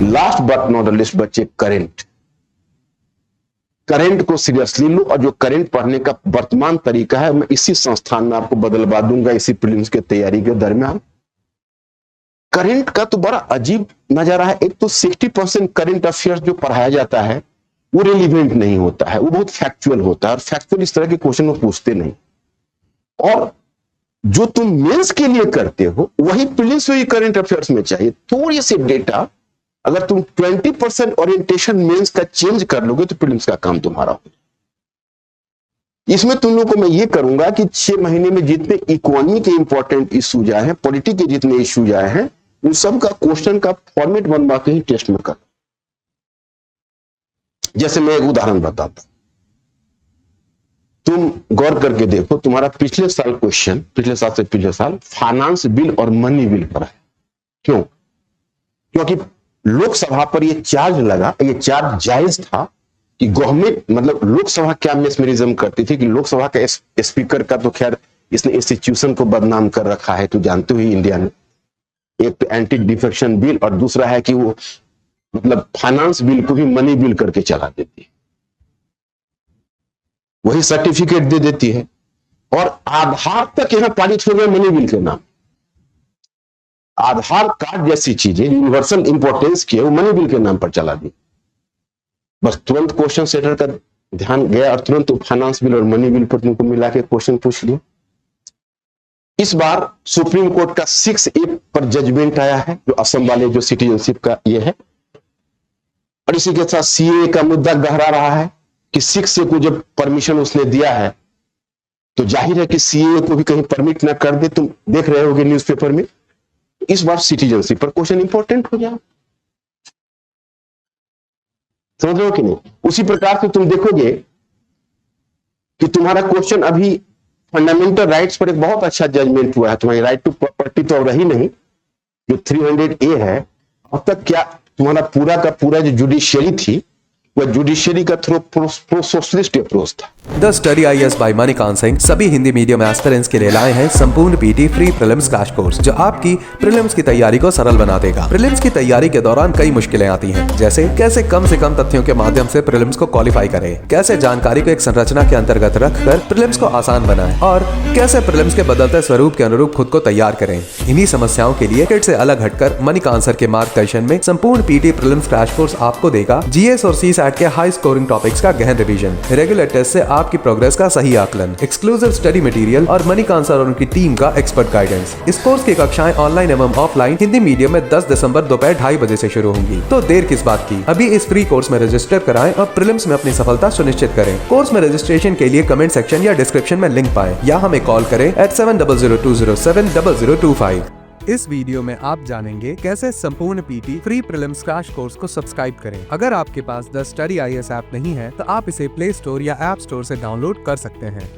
Last but not the list बच्चे, current को seriously लो, और जो करंट पढ़ने का वर्तमान तरीका है मैं इसी संस्थान में आपको बदलवा दूंगा इसी प्रीलिम्स के तैयारी के दरमियान। करंट का तो बड़ा अजीब नजारा है। एक तो 60% करंट अफेयर्स जो पढ़ाया जाता है वो रिलीवेंट नहीं होता है, वो बहुत फैक्चुअल होता है, और फैक्चुअल इस तरह के क्वेश्चन वो पूछते नहीं। और जो तुम मेंस के लिए करते हो वही प्रीलिम्स में करंट अफेयर्स में चाहिए। थोड़ी सी डेटा अगर तुम 20% ओरिएंटेशन मेंस का चेंज कर लोगे तो प्रीलिम्स का काम तुम्हारा हो। इसमें तुम लोगों को मैं ये करूंगा कि 6 महीने में जितने इकोनॉमी के इंपॉर्टेंट इश्यूज आए हैं, पॉलिटी के जितने इश्यूज आए हैं, उन सब का क्वेश्चन का फॉर्मेट बनवा के ही टेस्ट में कर। जैसे मैं एक उदाहरण बताता हूं, तुम गौर करके देखो, तुम्हारा पिछले साल क्वेश्चन, पिछले साल से पिछले साल फाइनेंस बिल और मनी बिल पर है। क्यों? क्योंकि लोकसभा पर यह चार्ज लगा, यह चार्ज जायज था कि गवर्नमेंट, मतलब लोकसभा क्या मेसमरिज्म करती थी कि लोकसभा का स्पीकर का तो खैर इसने इंस्टीट्यूशन को बदनाम कर रखा है, तो जानते हो ही इंडिया में। एक तो एंटी डिफेक्शन बिल और दूसरा है कि वो मतलब फाइनेंस बिल को भी मनी बिल करके चला देती है, वही सर्टिफिकेट दे देती है, और आधार तक यहां पारित हो गया मनी बिल के नाम। आधार कार्ड जैसी चीजें यूनिवर्सल इंपॉर्टेंस की है, वो मनी बिल के नाम पर चला दी। बस तुरंत क्वेश्चन सेटर का ध्यान गया और तुरंत फाइनेंस बिल और मनी बिल पर तुमको मिला के क्वेश्चन पूछ लिया। इस बार सुप्रीम कोर्ट का 6A पर जजमेंट आया है, जो असम वाले जो सिटीजनशिप का ये है, और इसी के साथ CAA का मुद्दा गहरा रहा है कि 6A को जब परमिशन उसने दिया है तो जाहिर है कि CAA को भी कहीं परमिट ना कर दे। तुम देख रहे होगे न्यूज़पेपर में। इस बार सिटीजनशिप पर क्वेश्चन इंपॉर्टेंट हो गया, समझ रहे हो कि नहीं? उसी प्रकार से तुम देखोगे कि तुम्हारा क्वेश्चन अभी फंडामेंटल राइट्स पर एक बहुत अच्छा जजमेंट हुआ है। तुम्हारी राइट टू प्रॉपर्टी तो रही नहीं, जो 300A है, अब तक क्या तुम्हारा पूरा का पूरा जो जुडिशियरी थी वह जुडिशियरी का थ्रू सोशलिस्ट अप्रोच था। The study IAS by Manikant Singh सभी हिंदी मीडियम एस्पिरेंट्स के लिए लाए हैं संपूर्ण PT free prelims crash course, जो आपकी प्रीलिम्स की तैयारी को सरल बना देगा। प्रीलिम्स की तैयारी के दौरान कई मुश्किलें आती हैं, जैसे कैसे कम से कम तथ्यों के माध्यम से प्रीलिम्स को क्वालिफाई करें, कैसे जानकारी को एक संरचना के अंतर्गत रखकर प्रीलिम्स को आसान बनाएं, और कैसे प्रीलिम्स के बदलते स्वरूप के अनुरूप खुद को तैयार करें। इन्हीं समस्याओं के लिए किट से अलग हटकर मणिकांत सर के मार्गदर्शन में संपूर्ण PT प्रीलिम्स क्रैश कोर्स आपको देगा GS और CSAT के हाई स्कोरिंग टॉपिक्स का गहन रिवीजन, रेगुलर टेस्ट से आपकी प्रोग्रेस का सही आकलन, एक्सक्लूसिव स्टडी मटेरियल और मणिकांत सर और उनकी टीम का एक्सपर्ट गाइडेंस। इस कोर्स की कक्षाएं ऑनलाइन एवं ऑफलाइन हिंदी मीडियम में 10 दिसंबर दोपहर 2:30 बजे से शुरू होंगी। तो देर किस बात की, अभी इस फ्री कोर्स में रजिस्टर कराएं और प्रीलिम्स में अपनी सफलता सुनिश्चित करें। कोर्स में रजिस्ट्रेशन के लिए कमेंट सेक्शन या डिस्क्रिप्शन में लिंक पाएं, या हमें कॉल करें at 7002070025। इस वीडियो में आप जानेंगे कैसे संपूर्ण PT free prelims crash course को सब्सक्राइब करें। अगर आपके पास द स्टडी IAS ऐप नहीं है तो आप इसे प्ले स्टोर या ऐप स्टोर से डाउनलोड कर सकते हैं।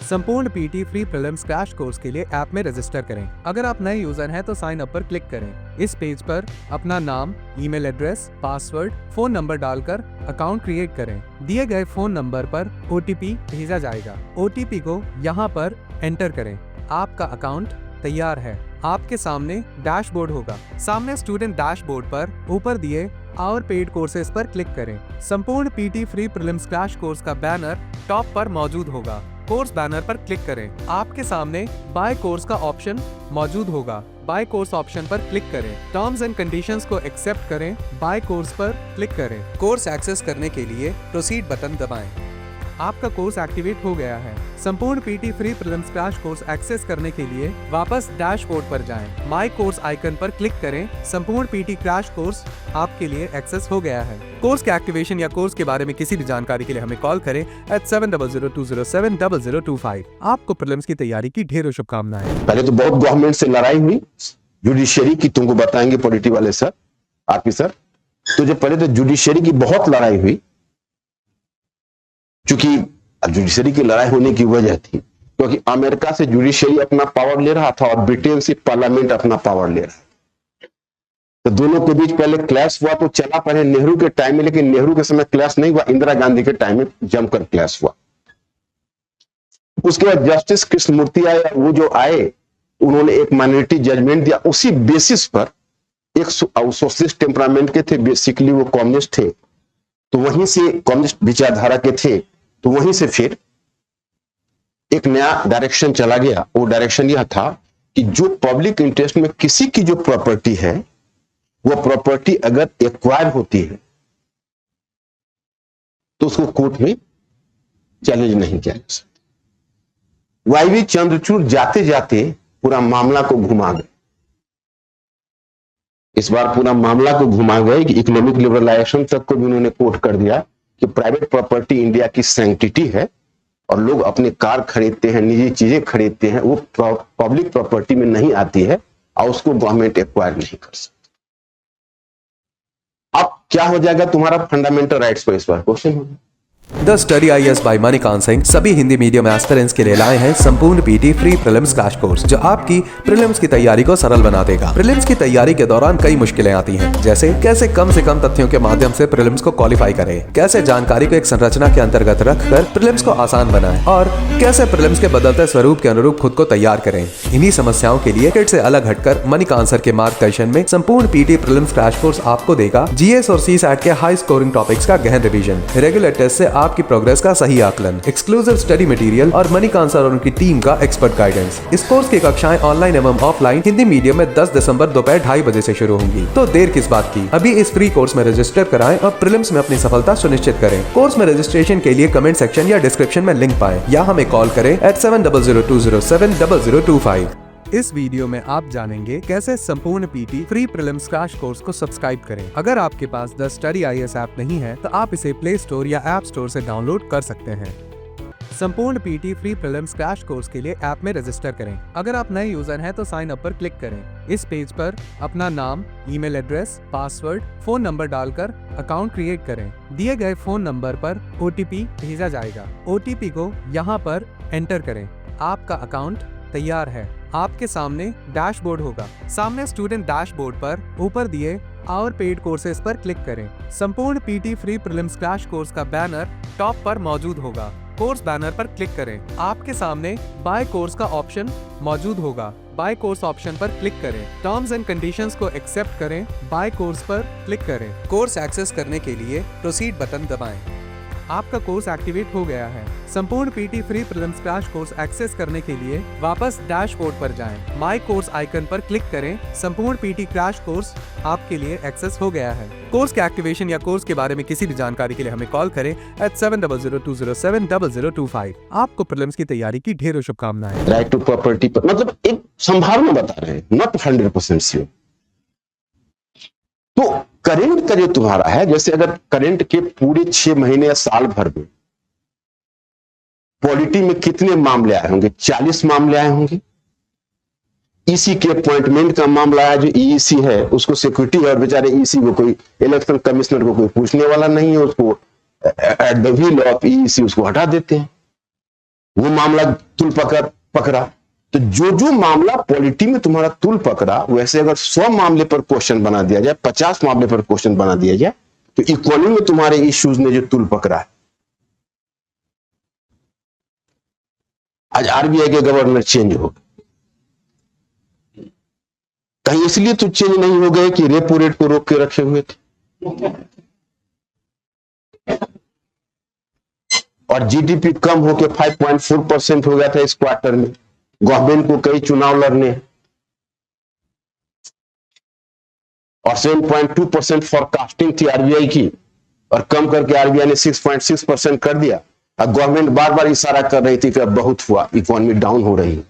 संपूर्ण PT free prelims crash course के लिए ऐप में रजिस्टर करें। अगर आप नए यूजर हैं तो साइन अप पर क्लिक करें। इस पेज पर अपना नाम, email address, password, phone number डालकर अकाउंट क्रिएट करें। दिए गए फोन नंबर पर OTP भेजा जाएगा। OTP को यहाँ पर एंटर करें। आपका अकाउंट तैयार है। आपके सामने डैशबोर्ड होगा। सामने स्टूडेंट डैशबोर्ड पर ऊपर दिए आवर पेड कोर्सेज पर क्लिक करें। संपूर्ण PT free prelims crash course का बैनर टॉप पर मौजूद होगा। कोर्स बैनर पर क्लिक करें। आपके सामने बाय कोर्स का ऑप्शन मौजूद होगा। बाय कोर्स ऑप्शन पर क्लिक करें। टर्म्स एंड कंडीशंस को एक्सेप्ट करें। बाय कोर्स पर क्लिक करें। कोर्स एक्सेस करने के लिए प्रोसीड बटन दबाएं। आपका कोर्स एक्टिवेट हो गया है। संपूर्ण PT free prelims crash course access करने के लिए वापस डैशबोर्ड पर जाएं। माय कोर्स आइकन पर क्लिक करें। संपूर्ण PT क्रैश कोर्स आपके लिए एक्सेस हो गया है। कोर्स के एक्टिवेशन या कोर्स के बारे में किसी भी जानकारी के लिए हमें कॉल करें at 7002070025। आपको प्रीलिम्स की तैयारी की ढेरों शुभकामनाएं। पहले तो बहुत गवर्नमेंट से लड़ाई हुई जुडिशियरी की, तुमको बताएंगे पॉलिटी वाले सर, आपकी सर। तो जो पहले तो जुडिशियरी की बहुत लड़ाई हुई, चूंकि जुडिशरी की लड़ाई होने की वजह थी क्योंकि अमेरिका से जुडिशरी अपना पावर ले रहा था और ब्रिटेन से पार्लियामेंट अपना पावर ले रहा था। तो दोनों के बीच पहले क्लैश हुआ, तो चला पहले नेहरू के टाइम में, लेकिन नेहरू के समय क्लैश नहीं हुआ, इंदिरा गांधी के टाइम में जमकर क्लैश हुआ। उसके बाद जस्टिस कृष्णमूर्ति आए, वो जो आए उन्होंने एक माइनॉरिटी जजमेंट दिया। उसी बेसिस पर एक सोशलिस्ट टेम्परामेंट के थे, बेसिकली वो कम्युनिस्ट थे, तो वहीं से कम्युनिस्ट विचारधारा के थे, तो वहीं से फिर एक नया डायरेक्शन चला गया। वो डायरेक्शन यह था कि जो पब्लिक इंटरेस्ट में किसी की जो प्रॉपर्टी है, वो प्रॉपर्टी अगर एक्वायर होती है तो उसको कोर्ट में चैलेंज नहीं किया जा सकता। वाईवी चंद्रचूड़ जाते जाते पूरा मामला को घुमा गए। इस बार पूरा मामला को घुमा गए कि इकोनॉमिक लिबरलाइजेशन तक को भी उन्होंने कोट कर दिया कि प्राइवेट प्रॉपर्टी इंडिया की सैंक्टिटी है और लोग अपने कार खरीदते हैं, निजी चीजें खरीदते हैं, वो पब्लिक प्रॉपर्टी में नहीं आती है और उसको गवर्नमेंट एक्वायर नहीं कर सकती। अब क्या हो जाएगा तुम्हारा फंडामेंटल राइट्स पर इस बार क्वेश्चन होगा। The study IAS by Manikant Singh सभी हिंदी मीडियम एस्पिरेंट्स के लिए लाए हैं संपूर्ण PT free prelims crash course, जो आपकी प्रीलिम्स की तैयारी को सरल बना देगा। प्रीलिम्स की तैयारी के दौरान कई मुश्किलें आती हैं, जैसे कैसे कम से कम तथ्यों के माध्यम से प्रीलिम्स को क्वालिफाई करें, कैसे जानकारी को एक संरचना के अंतर्गत रखकर प्रीलिम्स को आसान बनाएं और कैसे प्रीलिम्स के बदलते स्वरूप के अनुरूप खुद को तैयार करें। इन्हीं समस्याओं के लिए किट से अलग हटकर मणिकांत सर के मार्गदर्शन में संपूर्ण पीटी प्रीलिम्स क्रैश कोर्स आपको देगा GS और CSAT के हाई स्कोरिंग टॉपिक्स का गहन रिवीजन, रेगुलर टेस्ट से आपकी प्रोग्रेस का सही आकलन, एक्सक्लूसिव स्टडी मटेरियल और मणिकांत सर और उनकी टीम का एक्सपर्ट गाइडेंस। इस कोर्स की कक्षाएं ऑनलाइन एवं ऑफलाइन हिंदी मीडियम में 10 दिसंबर दोपहर 2:30 बजे से शुरू होंगी। तो देर किस बात की, अभी इस फ्री कोर्स में रजिस्टर कराएं और प्रीलिम्स में अपनी सफलता सुनिश्चित करें। कोर्स में रजिस्ट्रेशन के लिए कमेंट सेक्शन या डिस्क्रिप्शन में लिंक पाएं या हमें कॉल करें @7002070025। इस वीडियो में आप जानेंगे कैसे संपूर्ण PT free prelims crash course को सब्सक्राइब करें। अगर आपके पास द स्टडी IAS ऐप नहीं है तो आप इसे प्ले स्टोर या ऐप स्टोर से डाउनलोड कर सकते हैं। संपूर्ण PT free prelims crash course के लिए ऐप में रजिस्टर करें। अगर आप नए यूजर हैं तो साइन अप पर क्लिक करें। इस पेज पर अपना नाम, email address, password, phone number डालकर अकाउंट क्रिएट करें। दिए गए फोन नंबर पर OTP भेजा जाएगा। OTP को यहाँ पर एंटर करें। आपका अकाउंट तैयार है। आपके सामने डैशबोर्ड होगा। सामने स्टूडेंट डैशबोर्ड पर ऊपर दिए आवर पेड कोर्सेज पर क्लिक करें। संपूर्ण PT free prelims crash course का बैनर टॉप पर मौजूद होगा। कोर्स बैनर पर क्लिक करें। आपके सामने बाय कोर्स का ऑप्शन मौजूद होगा। बाय कोर्स ऑप्शन पर क्लिक करें। टर्म्स एंड कंडीशंस को एक्सेप्ट करें। बाय कोर्स पर क्लिक करें। कोर्स एक्सेस करने के लिए प्रोसीड बटन दबाएं। आपका कोर्स एक्टिवेट हो गया है। संपूर्ण PT free prelims crash course access करने के लिए वापस डैशबोर्ड पर जाएं। माय कोर्स आइकन पर क्लिक करें। संपूर्ण पीटी क्रैश कोर्स आपके लिए एक्सेस हो गया है। कोर्स के एक्टिवेशन या कोर्स के बारे में किसी भी जानकारी के लिए हमें कॉल करें @7002070025। आपको प्रीलिम्स की तैयारी की ढेरों शुभकामनाएं। राइट टू प्रॉपर्टी पर मतलब एक संभावना बता रहे हैं, नॉट 100% श्योर। तो करंट का जो तुम्हारा है, जैसे अगर करंट के पूरे 6 महीने या साल भर में पॉलिटी में कितने मामले आए होंगे? 40 मामले आए होंगे। EC के अपॉइंटमेंट का मामला है, जो EC है उसको सिक्योरिटी है और बेचारे EC को कोई इलेक्शन कमिश्नर को कोई पूछने वाला नहीं है, उसको at the wheel of EC उसको हटा देते हैं। वो मामला तुल पकड़ा। तो जो मामला पॉलिटी में तुम्हारा तुल पकड़ा, वैसे अगर 100 मामले पर क्वेश्चन बना दिया जाए, 50 मामले पर क्वेश्चन बना दिया जाए, तो इकोनॉमी में तुम्हारे इश्यूज ने जो तुल पकड़ा है। आज RBI के गवर्नर चेंज हो गए, कहीं इसलिए तो चेंज नहीं हो गए कि रेपो रेट को रोक के रखे हुए थे, और GDP कम होकर 5.4% हो गया था इस क्वार्टर में। गवर्नमेंट को कई चुनाव लड़ने और 7.2% फॉरकास्टिंग थी RBI की, और कम करके RBI ने 6.6% कर दिया। अब गवर्नमेंट बार बार इशारा कर रही थी कि अब बहुत हुआ, इकोनॉमी डाउन हो रही है,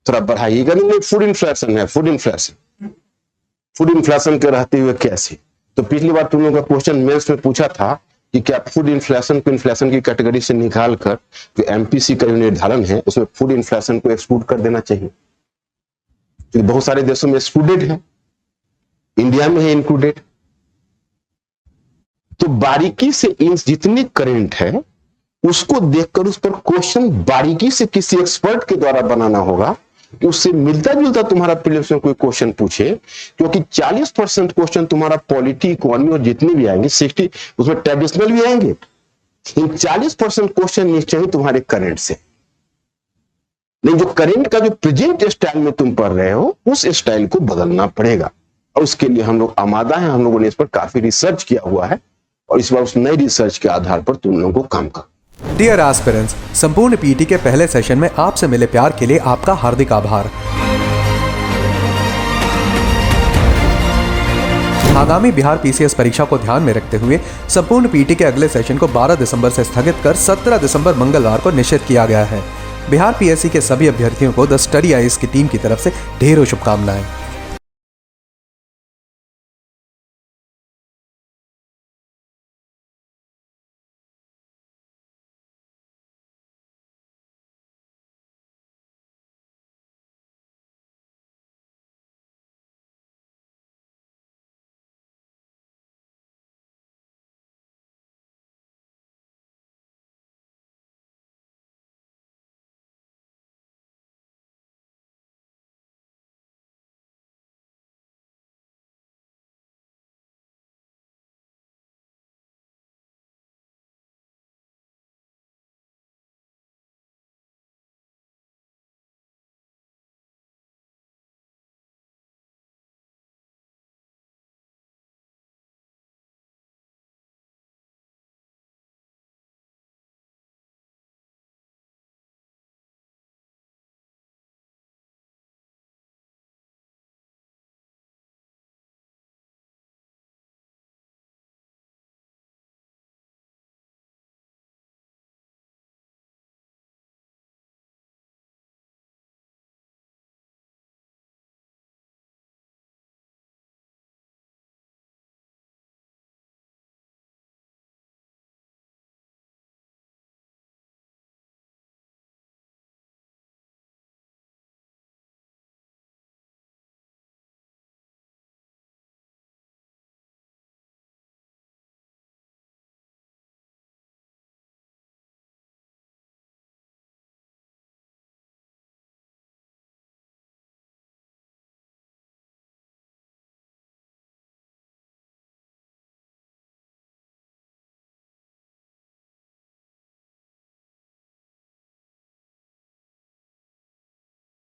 थोड़ा बढ़ाइएगा। नहीं, फूड इन्फ्लेशन है, फूड इन्फ्लेशन के रहते हुए कैसे? तो पिछली बार तुम लोगों का क्वेश्चन मेंस में पूछा था कि क्या फूड इन्फ्लेशन को इन्फ्लेशन की कैटेगरी से निकाल कर जो MPC का जो निर्धारण है उसमें फूड इन्फ्लेशन को एक्सक्लूड कर देना चाहिए, क्योंकि बहुत सारे देशों में एक्सक्लूडेड है, इंडिया में है इंक्लूडेड। तो बारीकी से इन जितने करंट है उसको देखकर उस पर क्वेश्चन बारीकी से किसी एक्सपर्ट के द्वारा बनाना होगा कि उससे मिलता जुलता तुम्हारा प्रीलिम्स में कोई क्वेश्चन पूछे, क्योंकि 40% क्वेश्चन तुम्हारा पॉलिटी, इकोनॉमी और जितने भी आएंगे, 60 उसमें ट्रेडिशनल भी आएंगे, इन 40% क्वेश्चन निश्चय ही तुम्हारे करंट से। नहीं, जो करंट का जो प्रेजेंट स्टाइल में तुम पढ़ रहे हो उस स्टाइल को बदलना पड़ेगा। और उसके लिए हम लोग आमादा हैं। हम लोगों ने इस पर काफी रिसर्च किया हुआ है और इस बार उस नई रिसर्च के आधार पर तुम लोगों को काम कर। डियर एस्पिरेंट्स, संपूर्ण पीटी के पहले सेशन में आपसे मिले प्यार के लिए आपका हार्दिक आभार। आगामी बिहार पीसीएस परीक्षा को ध्यान में रखते हुए संपूर्ण पीटी के अगले सेशन को 12 दिसंबर से स्थगित कर 17 दिसंबर मंगलवार को निश्चित किया गया है। बिहार पीएससी के सभी अभ्यर्थियों को द स्टडी आईएएस की टीम की तरफ से ढेरों शुभकामनाएं।